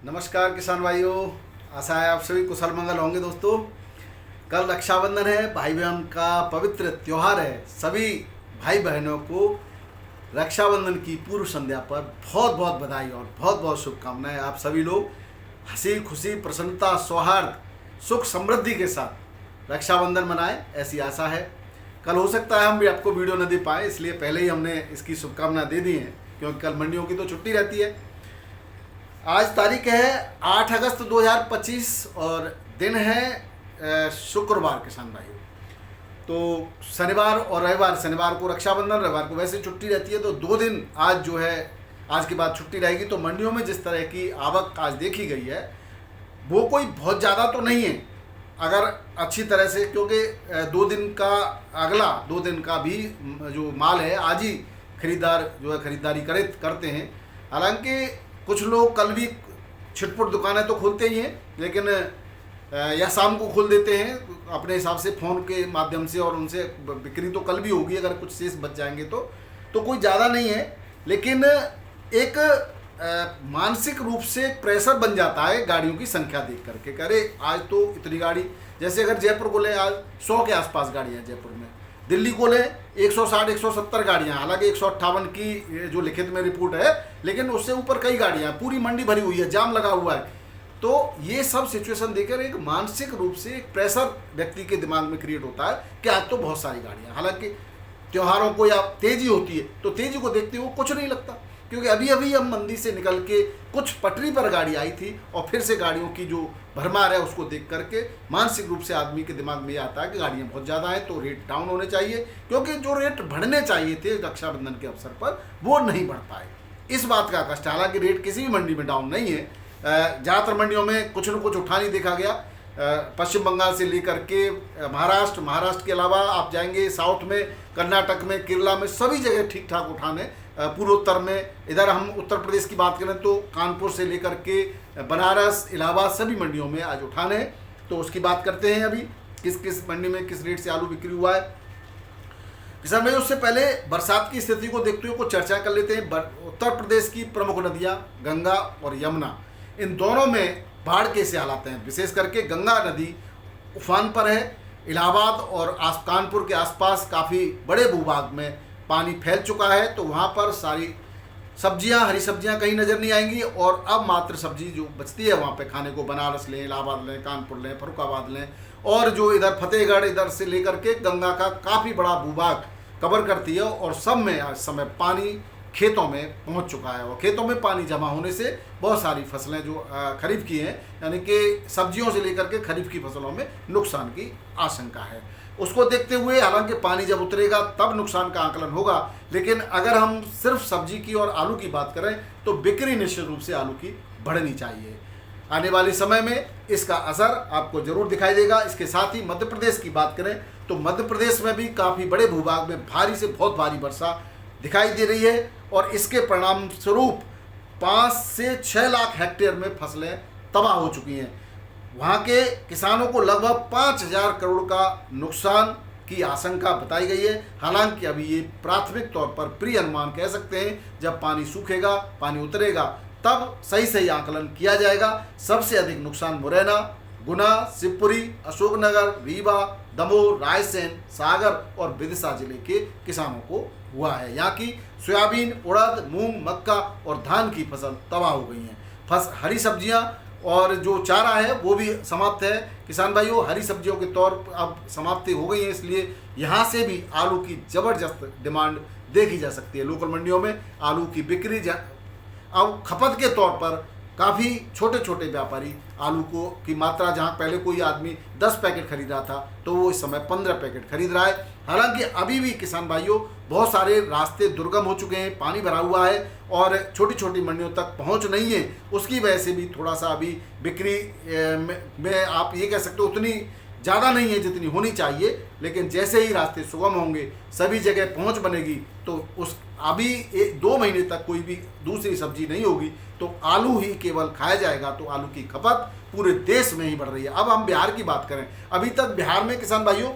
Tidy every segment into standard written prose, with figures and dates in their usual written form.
नमस्कार किसान भाइयों, आशा है आप सभी कुशल मंगल होंगे। दोस्तों, कल रक्षाबंधन है, भाई बहन का पवित्र त्यौहार है। सभी भाई बहनों को रक्षाबंधन की पूर्व संध्या पर बहुत बहुत बधाई और बहुत बहुत शुभकामनाएं। आप सभी लोग हंसी खुशी, प्रसन्नता, सौहार्द, सुख समृद्धि के साथ रक्षाबंधन मनाएं, ऐसी आशा है। कल हो सकता है हम भी आपको वीडियो न दे पाए, इसलिए पहले ही हमने इसकी शुभकामना दे दी है, क्योंकि कल मंडियों की तो छुट्टी रहती है। आज तारीख है 8 अगस्त 2025 और दिन है शुक्रवार किसान भाइयों। तो शनिवार और रविवार, शनिवार को रक्षाबंधन, रविवार को वैसे छुट्टी रहती है, तो 2 दिन आज जो है, आज के बाद छुट्टी रहेगी। तो मंडियों में जिस तरह की आवक आज देखी गई है वो कोई बहुत ज़्यादा तो नहीं है, अगर अच्छी तरह से, क्योंकि 2 दिन का, अगला 2 दिन का भी जो माल है आज ही खरीदार जो है खरीदारी करते हैं। हालांकि कुछ लोग कल भी छिटपुट दुकानें तो खोलते ही हैं, लेकिन या शाम को खोल देते हैं अपने हिसाब से फ़ोन के माध्यम से, और उनसे बिक्री तो कल भी होगी अगर कुछ शेष बच जाएंगे तो कोई ज़्यादा नहीं है। लेकिन एक मानसिक रूप से प्रेशर बन जाता है गाड़ियों की संख्या देख करके, अरे आज तो इतनी गाड़ी, जैसे अगर जयपुर को ले, आज 100 के आसपास गाड़ियाँ हैं जयपुर में। दिल्ली को ले 160-170 गाड़ियाँ, हालांकि 158 की जो लिखित में रिपोर्ट है, लेकिन उससे ऊपर कई गाड़ियाँ, पूरी मंडी भरी हुई है, जाम लगा हुआ है। तो ये सब सिचुएशन देखकर एक मानसिक रूप से एक प्रेशर व्यक्ति के दिमाग में क्रिएट होता है कि आज तो बहुत सारी गाड़ियाँ। हालांकि त्योहारों को या तेजी होती है तो तेजी को देखते हुए कुछ नहीं लगता, क्योंकि अभी अभी हम मंदी से निकल के कुछ पटरी पर गाड़ी आई थी और फिर से गाड़ियों की जो भरमार है उसको देख करके मानसिक रूप से आदमी के दिमाग में ये आता है कि गाड़ियाँ बहुत ज़्यादा हैं, तो रेट डाउन होने चाहिए, क्योंकि जो रेट बढ़ने चाहिए थे रक्षाबंधन के अवसर पर वो नहीं बढ़ पाए। इस बात का कष्ट, हालांकि रेट किसी भी मंडी में डाउन नहीं है। ज़्यादातर मंडियों में कुछ न कुछ उठा नहीं देखा गया। पश्चिम बंगाल से लेकर के महाराष्ट्र के अलावा आप जाएंगे साउथ में, कर्नाटक में, केरला में, सभी जगह ठीक ठाक उठाने। पूर्वोत्तर में, इधर हम उत्तर प्रदेश की बात करें तो कानपुर से लेकर के बनारस, इलाहाबाद, सभी मंडियों में आज उठाने। तो उसकी बात करते हैं, अभी किस किस मंडी में किस रेट से आलू बिक्री हुआ है किसान भाई। उससे पहले बरसात की स्थिति को देखते हुए कुछ चर्चा कर लेते हैं। उत्तर प्रदेश की प्रमुख नदियाँ गंगा और यमुना, इन दोनों में बाढ़ के से हालात हैं। विशेष करके गंगा नदी उफान पर है। इलाहाबाद और कानपुर के आसपास काफ़ी बड़े भूभाग में पानी फैल चुका है, तो वहाँ पर सारी सब्जियां, हरी सब्जियां कहीं नज़र नहीं आएंगी, और अब मात्र सब्जी जो बचती है वहाँ पे खाने को, बनारस लें, इलाहाबाद लें, कानपुर लें, फरुखाबाद लें, और जो इधर फतेहगढ़, इधर से लेकर के गंगा का काफ़ी बड़ा भूभाग कवर करती है, और सब में आज समय पानी खेतों में पहुंच चुका है। और खेतों में पानी जमा होने से बहुत सारी फसलें जो खरीफ की हैं, यानी कि सब्जियों से लेकर के खरीफ की फसलों में नुकसान की आशंका है। उसको देखते हुए, हालांकि पानी जब उतरेगा तब नुकसान का आकलन होगा, लेकिन अगर हम सिर्फ सब्जी की और आलू की बात करें तो बिक्री निश्चित रूप से आलू की बढ़नी चाहिए। आने वाले समय में इसका असर आपको जरूर दिखाई देगा। इसके साथ ही मध्य प्रदेश की बात करें तो मध्य प्रदेश में भी काफ़ी बड़े भूभाग में भारी से बहुत भारी वर्षा दिखाई दे रही है, और इसके परिणाम स्वरूप 5 से 6 लाख हेक्टेयर में फसलें तबाह हो चुकी हैं। वहाँ के किसानों को लगभग 5,000 करोड़ का नुकसान की आशंका बताई गई है। हालांकि अभी ये प्राथमिक तौर पर प्री अनुमान कह सकते हैं, जब पानी सूखेगा, पानी उतरेगा, तब सही आकलन किया जाएगा। सबसे अधिक नुकसान मुरैना, गुना, शिवपुरी, अशोकनगर, रीवा, दमोह, रायसेन, सागर और विदिशा जिले के किसानों को हुआ है। यहाँ की सोयाबीन, उड़द, मूंग, मक्का और धान की फसल तबाह हो गई हैं। हरी सब्जियाँ और जो चारा है वो भी समाप्त है किसान भाइयों। हरी सब्जियों के तौर पर अब समाप्ति हो गई है, इसलिए यहाँ से भी आलू की ज़बरदस्त डिमांड देखी जा सकती है। लोकल मंडियों में आलू की बिक्री अब खपत के तौर पर काफ़ी छोटे छोटे व्यापारी आलू को की मात्रा, जहाँ पहले कोई आदमी 10 पैकेट खरीद रहा था तो वो इस समय 15 पैकेट खरीद रहा है। हालांकि अभी भी किसान भाइयों बहुत सारे रास्ते दुर्गम हो चुके हैं, पानी भरा हुआ है और छोटी छोटी मंडियों तक पहुंच नहीं है। उसकी वजह से भी थोड़ा सा अभी बिक्री में आप ये कह सकते हो उतनी ज़्यादा नहीं है जितनी होनी चाहिए, लेकिन जैसे ही रास्ते सुगम होंगे, सभी जगह पहुंच बनेगी, तो उस अभी 2 महीने तक कोई भी दूसरी सब्जी नहीं होगी, तो आलू ही केवल खाया जाएगा। तो आलू की खपत पूरे देश में ही बढ़ रही है। अब हम बिहार की बात करें, अभी तक बिहार में किसान भाइयों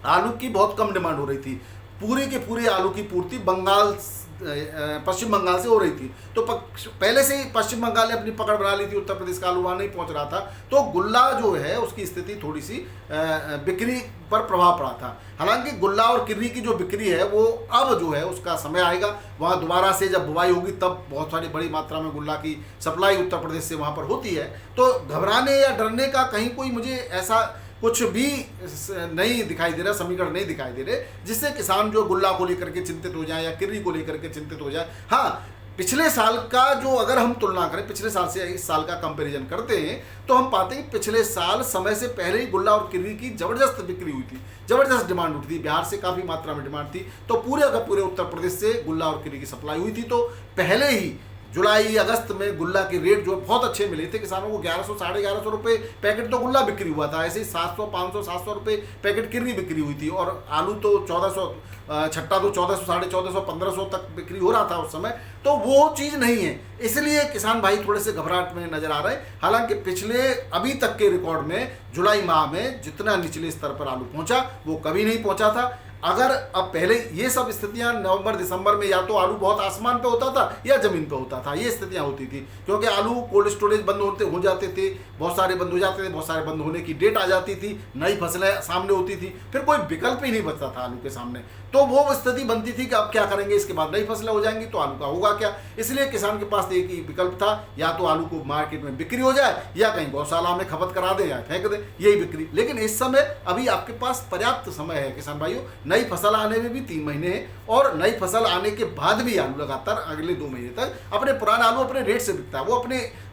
आलू की बहुत कम डिमांड हो रही थी। पूरे के पूरे आलू की पूर्ति बंगाल पश्चिम बंगाल से हो रही थी। तो पहले से ही पश्चिम बंगाल ने अपनी पकड़ बना ली थी, उत्तर प्रदेश का आलू वहाँ नहीं पहुँच रहा था, तो गुल्ला जो है उसकी स्थिति थोड़ी सी बिक्री पर प्रभाव पड़ा था। हालांकि गुल्ला और किर्री की जो बिक्री है वो अब जो है उसका समय आएगा, वहाँ दोबारा से जब बुवाई होगी तब बहुत सारी बड़ी मात्रा में गुल्ला की सप्लाई उत्तर प्रदेश से वहाँ पर होती है। तो घबराने या डरने का कहीं कोई मुझे ऐसा कुछ भी नहीं दिखाई दे रहा, समीकरण नहीं दिखाई दे रहे जिससे किसान जो गुल्ला को लेकर के चिंतित हो जाए या किर्री को लेकर के चिंतित हो जाए। हाँ, पिछले साल का जो अगर हम तुलना करें, पिछले साल से इस साल का कंपैरिजन करते हैं तो हम पाते हैं पिछले साल समय से पहले ही गुल्ला और किर्री की जबरदस्त बिक्री हुई थी, जबरदस्त डिमांड उठी थी, बिहार से काफ़ी मात्रा में डिमांड थी, तो पूरे का पूरे उत्तर प्रदेश से गुल्ला और किर्री की सप्लाई हुई थी। तो पहले ही जुलाई अगस्त में गुल्ला के रेट जो बहुत अच्छे मिले थे किसानों को, 1100 साढ़े 1100 रुपये पैकेट तो गुल्ला बिक्री हुआ था, ऐसे ही 700 500 700 रुपये पैकेट किर्री बिक्री हुई थी, और आलू तो 1400 छट्टा तो 1400 साढ़े 1400 1500 तक बिक्री हो रहा था उस समय। तो वो चीज़ नहीं है, इसलिए किसान भाई थोड़े से घबराहट में नजर आ रहे हैं। हालांकि पिछले अभी तक के रिकॉर्ड में जुलाई माह में जितना निचले स्तर पर आलू पहुंचा वो कभी नहीं पहुंचा था। अगर अब पहले ये सब स्थितियां नवंबर दिसंबर में या तो आलू बहुत आसमान पे होता था या जमीन पे होता था, ये स्थितियां होती थी, क्योंकि आलू कोल्ड स्टोरेज बंद हो जाते थे, बहुत सारे बंद हो जाते थे, बहुत सारे बंद होने की डेट आ जाती थी, नई फसलें सामने होती थी, फिर कोई विकल्प ही नहीं बचता था आलू के सामने। तो वो स्थिति बनती थी कि अब क्या करेंगे, इसके बाद नई फसलें हो जाएंगी तो आलू का होगा क्या। इसलिए किसान के पास एक ही विकल्प था, या तो आलू को मार्केट में बिक्री हो जाए या कहीं गौशाला में खपत करा दे या फेंक दे, यही बिक्री। लेकिन इस समय अभी आपके पास पर्याप्त समय है किसान भाइयों, नई फसल आने में भी 3 महीने हैं, और नई फसल आने के बाद भी आलू लगातार अगले 2 महीने तक अपने पुराना आलू अपने रेट से बिकता है, वो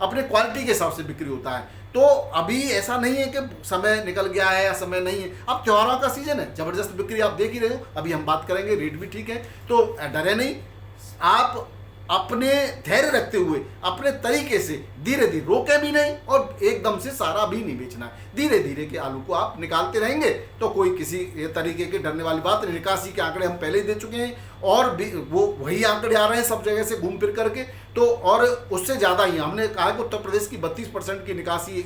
अपने क्वालिटी के हिसाब से बिक्री होता है। तो अभी ऐसा नहीं है कि समय निकल गया है या समय नहीं है, अब त्योहारों का सीजन है, जबरदस्त बिक्री आप देख ही रहे हो। अभी हम बात करेंगे, रेट भी ठीक है, तो डरे नहीं, आप अपने धैर्य रखते हुए अपने तरीके से धीरे धीरे, रोके भी नहीं और एकदम से सारा भी नहीं बेचना है, धीरे धीरे के आलू को आप निकालते रहेंगे तो कोई किसी तरीके के डरने वाली बात नहीं। निकासी के आंकड़े हम पहले ही दे चुके हैं, और भी वो वही आंकड़े आ रहे हैं सब जगह से घूम फिर करके, तो और उससे ज़्यादा ही हमने कहा कि उत्तर प्रदेश की 32% की निकासी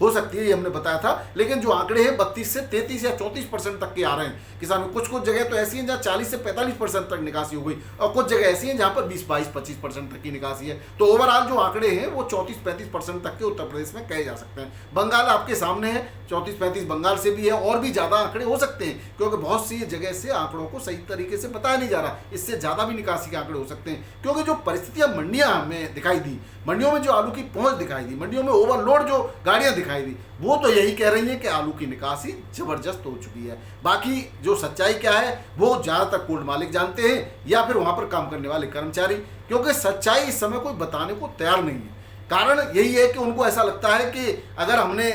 हो सकती है, ये हमने बताया था। लेकिन जो आंकड़े हैं 32 से 33 या 34% तक के आ रहे हैं किसानों। कुछ जगह तो ऐसी हैं जहाँ 40 से 45% तक निकासी हो गई, और कुछ जगह ऐसी हैं जहाँ पर 20-22-25% तक की निकासी है। तो ओवरऑल जो आंकड़े हैं वो 34-35% तक के उत्तर प्रदेश में कहे जा सकते हैं। बंगाल आपके सामने है, 34-35 बंगाल से भी है, और भी ज़्यादा आंकड़े हो सकते हैं, क्योंकि बहुत सी जगह से आंकड़ों को सही तरीके से बताया नहीं जा रहा, इससे ज़्यादा भी निकासी के आंकड़े हो सकते हैं। क्योंकि जो परिस्थितियां मंडियां में दिखाई दी, मंडियों में जो आलू की पहुंच दिखाई दी, मंडियों में ओवरलोड जो गाड़ियां दिखाई दी, वो तो यही कह रही हैं कि आलू की निकासी जबरदस्त हो चुकी है। बाकी जो सच्चाई क्या है वो ज़्यादातर कोल्ड मालिक जानते हैं या फिर वहाँ पर काम करने वाले कर्मचारी, क्योंकि सच्चाई इस समय कोई बताने को तैयार नहीं है। कारण यही है कि उनको ऐसा लगता है कि अगर हमने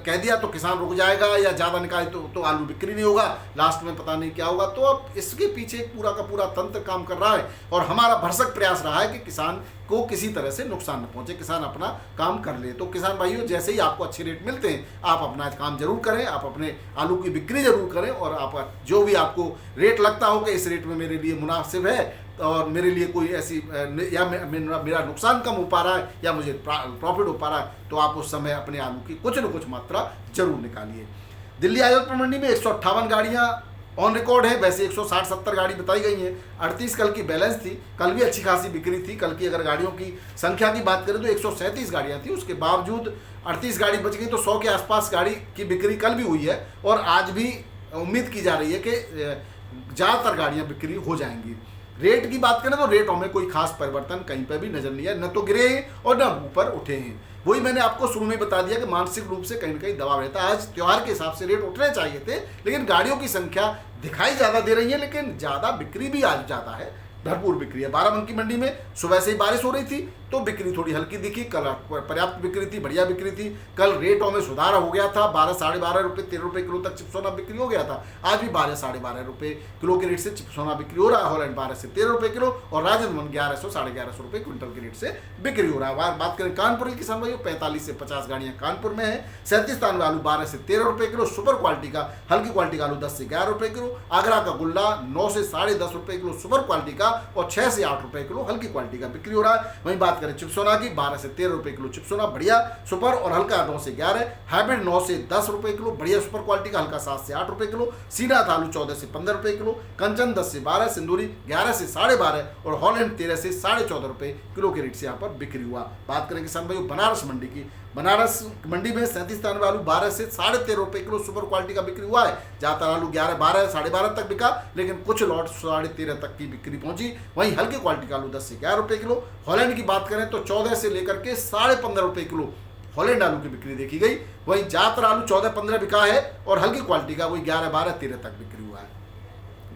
कह दिया तो किसान रुक जाएगा, या ज़्यादा निकाले तो आलू बिक्री नहीं होगा, लास्ट में पता नहीं क्या होगा। तो अब इसके पीछे एक पूरा का पूरा तंत्र काम कर रहा है, और हमारा भरसक प्रयास रहा है कि किसान को किसी तरह से नुकसान न पहुंचे, किसान अपना काम कर ले। तो किसान भाइयों, जैसे ही आपको अच्छे रेट मिलते हैं आप अपना काम जरूर करें, आप अपने आलू की बिक्री जरूर करें, और आप जो भी आपको रेट लगता हो कि इस रेट में मेरे लिए मुनासिब है और मेरे लिए कोई ऐसी या मेरा नुकसान कम हो पा रहा है या मुझे प्रॉफिट हो पा रहा है, तो आप उस समय अपने आलू की कुछ न कुछ मात्रा जरूर निकालिए। दिल्ली आयोजन मंडी में 158 गाड़ियाँ ऑन रिकॉर्ड है, वैसे 160-70 गाड़ी बताई गई हैं, 38 कल की बैलेंस थी, कल भी अच्छी खासी बिक्री थी। कल की अगर गाड़ियों की संख्या की बात करें तो 137 गाड़ियाँ थी, उसके बावजूद 38 गाड़ी बच गई, तो 100 के आसपास गाड़ी की बिक्री कल भी हुई है, और आज भी उम्मीद की जा रही है कि ज़्यादातर गाड़ियाँ बिक्री हो जाएंगी। रेट की बात करें तो रेटों में कोई खास परिवर्तन कहीं पर भी नजर नहीं है, न तो गिरे हैं और न ऊपर उठे हैं। वही मैंने आपको शुरू में बता दिया कि मानसिक रूप से कहीं न कहीं दबाव रहता है। आज त्योहार के हिसाब से रेट उठने चाहिए थे, लेकिन गाड़ियों की संख्या दिखाई ज़्यादा दे रही है, लेकिन ज़्यादा बिक्री भी आज ज़्यादा है, भरपूर बिक्री है। बाराबंकी मंडी में सुबह से ही बारिश हो रही थी तो बिक्री थोड़ी हल्की दिखी, कल पर्याप्त बिक्री थी, बढ़िया बिक्री थी। कल रेटों में सुधार हो गया था, 12-12.5 रुपये 13 रुपये किलो तक चिप्सोना बिक्री हो गया था। आज भी 12-12.5 रुपये किलो के रेट से चिप्सोना बिक्री हो रहा है। हॉलैंड 12 से 13 रुपये किलो, और राजस्थान 1100-1150 रुपये क्विंटल के रेट से बिक्री हो रहा है। बात करें कानपुर की किसान भाइयों, 45 से 50 गाड़ियाँ कानपुर में है। 37 तानवे आलू 12 से 13 रुपये किलो, सुपर क्वालिटी का हल्की क्वालिटी का आलू 10 से 11 रुपये किलो। आगरा का गुल्ला 9 से 10.5 रुपये किलो सुपर क्वालिटी का, और 6 से 8 रुपये किलो हल्की क्वालिटी का बिक्री हो रहा है। वहीं बात करें चिप्सोना की 12 से 13 रुपए किलो चिप्सोना बढ़िया सुपर और हल्का 9 से 11, हाइब्रिड 9 से 10 रुपए किलो बढ़िया सुपर क्वालिटी का हल्का 7 से 8 रुपए किलो, सीधा आलू 14 से 15 रुपए किलो, कंचन 10 से 12, सिंदूरी 11 से 12.5 और हॉलैंड 13 से 14.5 रुपए किलो के रेट से यहाँ पर बिक्री हुआ। बात करें किसान भाइयों बनारस मंडी की, बनारस मंडी में 37 आलू 12 से 13.5 रुपए किलो सुपर क्वालिटी का बिक्री हुआ है। ज़्यादातर आलू 11, 12, 12.5 तक बिका, लेकिन कुछ लॉट 13.5 तक की बिक्री पहुंची। वहीं हल्के क्वालिटी का आलू 10 से 11 रुपए किलो, हॉलैंड की बात करें तो 14 से लेकर के 15.5 रुपए किलो हॉलैंड आलू की बिक्री देखी गई। वहीं ज़्यादातर आलू 14-15 बिका है और हल्की क्वालिटी का वही 11, 12, 13 तक बिक्री हुआ है।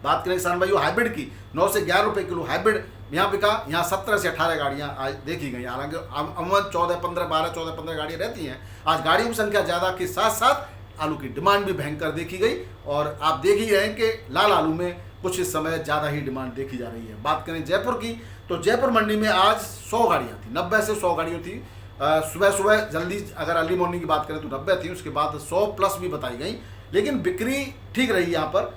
बात करें किसान भाइयों हाइब्रिड की, 9 से 11 रुपए किलो हाइब्रिड यहाँ बिका, यहाँ 17 से 18 गाड़ियाँ आज देखी गई। हालांकि अमूमन 14-15, 12, 14-15 गाड़ियाँ रहती हैं। आज गाड़ियों की संख्या ज़्यादा के साथ साथ आलू की डिमांड भी भयंकर देखी गई और आप देख ही रहे हैं कि लाल आलू में कुछ इस समय ज़्यादा ही डिमांड देखी जा रही है। बात करें जयपुर की तो जयपुर मंडी में आज 100 गाड़ियाँ थी, 90 से 100 गाड़ियाँ थी। सुबह जल्दी अगर अर्ली मॉर्निंग की बात करें तो 90 थी, उसके बाद 100 प्लस भी बताई गई, लेकिन बिक्री ठीक रही यहाँ पर।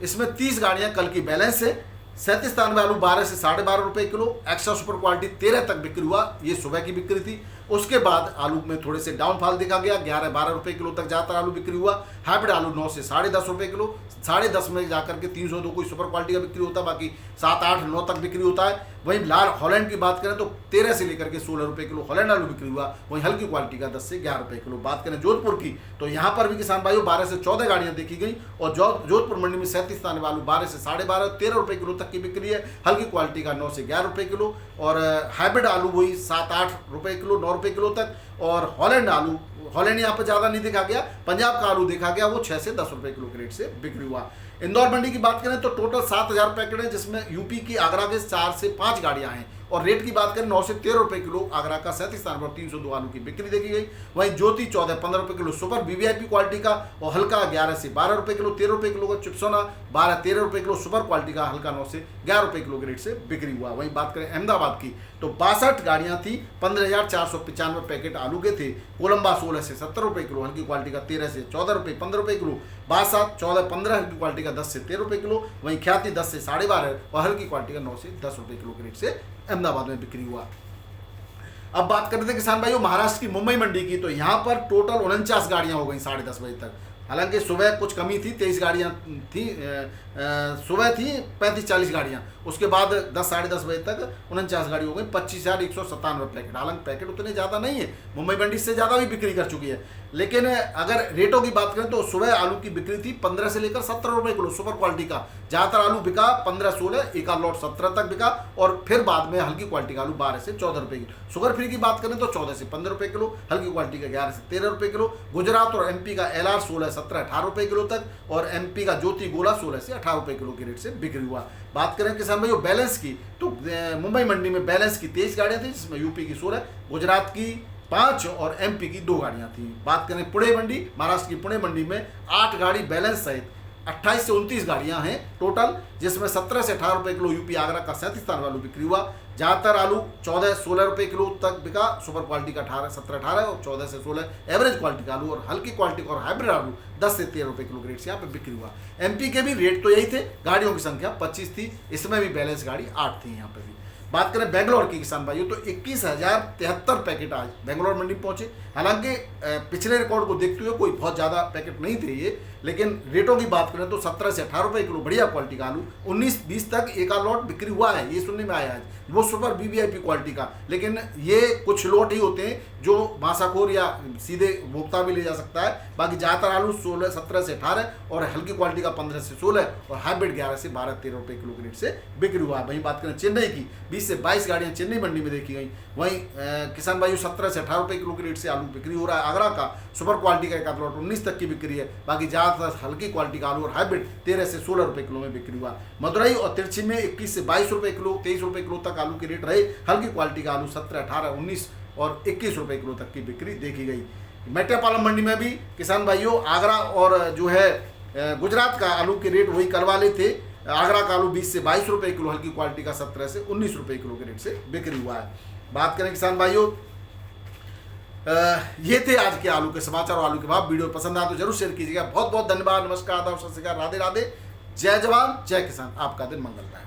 इसमें 30 गाड़ियाँ कल की बैलेंस है। 37 आलू 12 से 12.5 रुपए किलो, एक्स्ट्रा सुपर क्वालिटी 13 तक बिक्री हुआ, ये सुबह की बिक्री थी। उसके बाद आलू में थोड़े से डाउनफॉल देखा गया, 11-12 रुपए किलो तक ज़्यादातर आलू बिक्री हुआ। हाइब्रिड आलू 9 से 10.5 रुपए किलो, 10.5 में जाकर के 302 कोई सुपर क्वालिटी का बिक्री होता है, बाकी 7, 8, 9 तक बिक्री होता है। वहीं लाल हॉलैंड की बात करें तो 13 से लेकर के 16 रुपए किलो हॉलैंड आलू बिक्री हुआ। वहीं हल्की क्वालिटी का 10 से 11 रुपए किलो। बात करें जोधपुर की तो यहाँ पर भी किसान भाइयों 12 से 14 गाड़ियाँ देखी गई और जोधपुर मंडी में 37 आलू 12 से 12.5, 13 रुपए किलो तक की बिक्री है। हल्की क्वालिटी का 9 से 11 रुपए किलो और हाइब्रिड आलू वही 7-8 रुपए किलो, 9 रुपए किलो तक। और हॉलैंड आलू, हॉलैंड यहाँ पर ज़्यादा नहीं देखा गया, पंजाब का आलू देखा गया, वो 6 से 10 रुपए किलो के रेट से बिक्री हुआ। इंदौर मंडी की बात करें तो टोटल 7,000 पैकेट है, जिसमें यूपी की आगरा के 4 से 5 गाड़ियां हैं और रेट की बात करें 9 से 13 रुपए किलो आगरा का 37 स्थान पर 302 आलू की बिक्री देखी गई। वहीं ज्योति 14-15 रुपए किलो सुपर वीवीआईपी क्वालिटी का और हल्का 11 से 12 रुपए किलो, 13 रुपए किलो का चिप्सोना 12-13 रुपए किलो सुपर क्वालिटी का हल्का 9 से 11 रुपए किलो के रेट से बिक्री हुआ। वहीं बात करें अहमदाबाद की तो 62 गाड़ियां थी, 15,495 पैकेट आलू के थे। कोलंबा 16 से 70 रुपए किलो, हल्की क्वालिटी का 13 से 14 रुपए 15 रुपए किलो। बासात 14-15 हल्की क्वालिटी का 10 से 13 रुपए किलो। वहीं ख्याति 10 से 12.5 और हल्की क्वालिटी का 9 से 10 रुपए किलो के रेट से अहमदाबाद में बिक्री हुआ। अब बात करते हैं किसान भाइयों महाराष्ट्र की मुंबई मंडी की तो यहाँ पर टोटल 49 गाड़ियाँ हो गई 10:30 बजे तक। हालांकि सुबह कुछ कमी थी, 23 गाड़ियाँ थी, सुबह थी 35-40 गाड़ियाँ, उसके बाद 10-10:30 बजे तक 49 गाड़ी हो गई, 25,197 पैकेट। हालांकि पैकेट उतने ज़्यादा नहीं है, मुंबई मंडी से ज़्यादा भी बिक्री कर चुकी है। लेकिन अगर रेटों की बात करें तो सुबह आलू की बिक्री थी 15 से लेकर 17 रुपए किलो सुपर क्वालिटी का। ज़्यादातर आलू बिका 15-16, एक आध लॉट 17 तक बिका और फिर बाद में हल्की क्वालिटी का आलू 12 से 14 रुपए किलो। शुगर फ्री की बात करें तो 14 से 15 रुपए किलो, हल्की क्वालिटी का 11 से 13 रुपए किलो। गुजरात और एमपी का LR 16, 17, 18 रुपए किलो तक और एमपी का ज्योति गोला 16 से 18 रुपए किलो के रेट से बिक्री हुआ। बात करें किसान भाइयों बैलेंस की तो मुंबई मंडी में बैलेंस की 23 गाड़ियाँ थी, जिसमें यूपी की 16, गुजरात की 5 और एमपी की 2 गाड़ियाँ थी। बात करें पुणे मंडी, महाराष्ट्र की पुणे मंडी में 8 गाड़ी बैलेंस सहित 28 से 29 गाड़ियाँ हैं टोटल, जिसमें 17 से 18 रुपए किलो यूपी आगरा का 37 आलू बिक्री हुआ। ज़्यादातर आलू 14-16 रुपए किलो तक बिका, सुपर क्वालिटी का 17-18 और 14 से 16 एवरेज क्वालिटी का आलू और हल्की क्वालिटी का और हाइब्रिड आलू 10 से 13 रुपए किलो के रेट से यहाँ पे बिक्री हुआ। एमपी के भी रेट तो यही थे, गाड़ियों की संख्या 25 थी, इसमें भी बैलेंस गाड़ी 8 थी यहाँ पे भी। बात करें बेंगलोर की किसान भाइयों तो 21,073 पैकेट आज बेंगलोर मंडी पहुंचे। हालांकि पिछले रिकॉर्ड को देखते हुए कोई बहुत ज़्यादा पैकेट नहीं थे ये, लेकिन रेटों की बात करें तो 17 से 18 रुपए किलो बढ़िया क्वालिटी का आलू, 19-20 तक एक आध लॉट बिक्री हुआ है, ये सुनने में आया है, वो सुपर वीवीआईपी क्वालिटी का। लेकिन ये कुछ लॉट ही होते हैं जो भाषाखोर या सीधे भोक्ता भी ले जा सकता है। बाकी ज़्यादातर आलू 17 से 18 और हल्की क्वालिटी का 15 से 16 और हाइब्रिड 11 से 12-13 रुपए किलो के रेट से बिक्री हुआ। वहीं बात करें चेन्नई की 20 से 22 गाड़ियाँ चेन्नई मंडी में देखी गई। वहीं किसान भाइयों 17 से 18 रुपए किलो के रेट से आलू बिक्री हो रहा है। आगरा का सुपर क्वालिटी का एक आध लॉट 19 तक की बिक्री है, बाकी ज़्यादातर हल्की क्वालिटी का आलू और हाइब्रिड 13 से 16 रुपए किलो में बिक्री हुआ। मदुरई और तिरछी में 21 से 22 रुपए किलो, 23 रुपए किलो तक आलू के रेट रहे। हल्की क्वालिटी का आलू 17, 18, 19 और 21 रुपए किलो तक की बिक्री देखी गई। मेट्टापालम मंडी में भी किसान भाइयों आगरा और जो है गुजरात का आलू के रेट वही कल वाले थे। आगरा का आलू 20 से 22 रुपए किलो, हल्की क्वालिटी का 17 से 19 रुपए किलो के रेट से बिक्री हुआ है। बात करें किसान भाइयों ये थे आज के आलू के समाचार और आलू के भाव। वीडियो पसंद आए तो जरूर शेयर कीजिएगा। बहुत बहुत धन्यवाद, नमस्कार, आदाब, सत श्री अकाल, राधे राधे, जय जवान जय किसान, आपका दिन मंगलमय।